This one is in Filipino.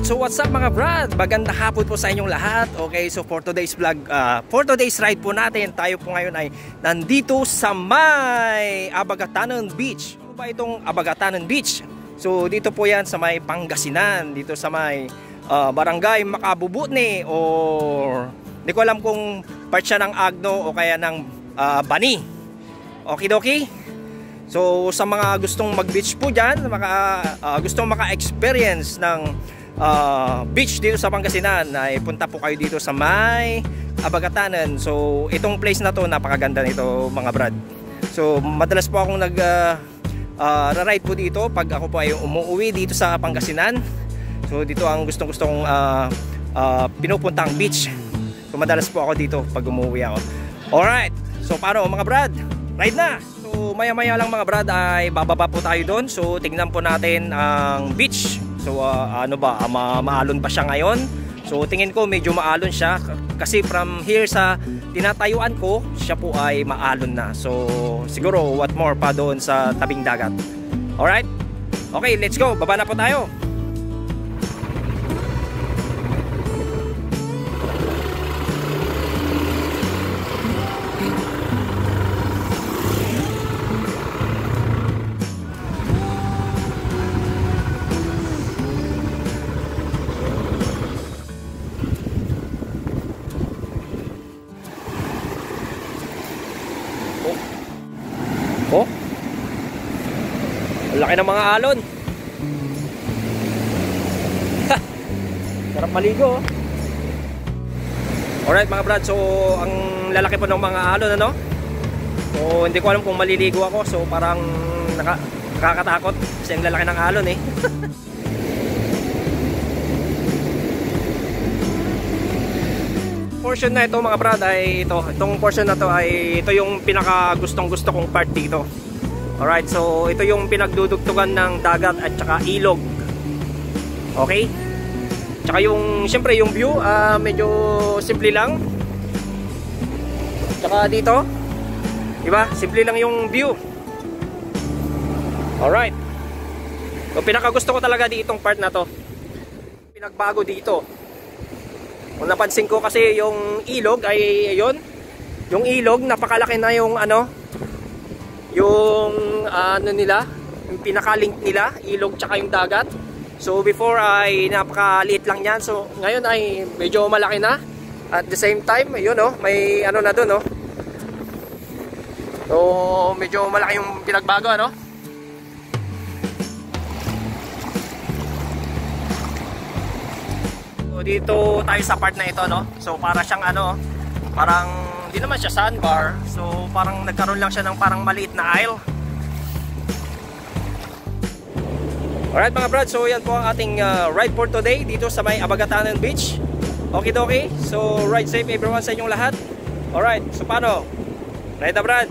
Brad, so what's up mga Brad? Magandang hapon po sa inyong lahat. Okay, so for today's vlog, for today's ride po natin, tayo po ngayon ay nandito sa may Abagatanon Beach. Ano ba itong Abagatanon Beach? So dito po yan sa may Pangasinan, dito sa may Barangay Makabubutni, or hindi ko alam kung part siya ng Agno o kaya ng Bani. Okidoki? So sa mga gustong mag-beach po dyan, gustong maka-experience ng beach dito sa Pangasinan, ay punta po kayo dito sa may Abagatanon. So itong place na to, napakaganda nito mga Brad. So madalas po akong ride po dito pag ako po ay umuwi dito sa Pangasinan. So dito ang gustong kong pinupuntang beach. So madalas po ako dito pag umuwi ako. Alright, so paano mga Brad? Ride na! So maya-maya lang mga Brad ay bababa po tayo doon. So tingnan po natin ang beach. So ano ba, maalon ba siya ngayon? So tingin ko medyo maalon siya, kasi from here sa tinatayuan ko, siya po ay maalon na. So siguro what more pa doon sa tabing dagat. Alright? Okay, let's go. Baba na po tayo. Oh, laki ng mga alon. Sarap maligo. Alright mga Brad, so ang lalaki po ng mga alon, ano? So hindi ko alam kung maliligo ako. So parang nakakatakot kasi ang lalaki ng alon eh. Portion na ito mga Brad ay itong portion na to ay ito yung pinaka gustong kong part dito. Alright, so ito yung pinagdudugtugan ng dagat at saka ilog. Okay? Tsaka yung siyempre yung view medyo simple lang. Tsaka dito, diba? Simple lang yung view. Alright. So pinaka gusto ko talaga ditong part na to. Pinagbago dito. Kung napansin ko kasi yung ilog ay ayun, yung ilog napakalaki na yung nila, yung pinaka-link nila, ilog tsaka yung dagat. So before ay napakaliit lang yan. So ngayon ay medyo malaki na. At the same time, ayun may na doon So medyo malaki yung pinagbago So dito tayo sa part na ito So para siyang parang hindi naman siya sandbar. So parang nagkaroon lang siya ng parang maliit na isle. Alright mga Brad, so yan po ang ating ride for today dito sa may Abagatanon Beach. Okay. So ride safe everyone sa inyong lahat. Alright, so paano? Ride na Brad?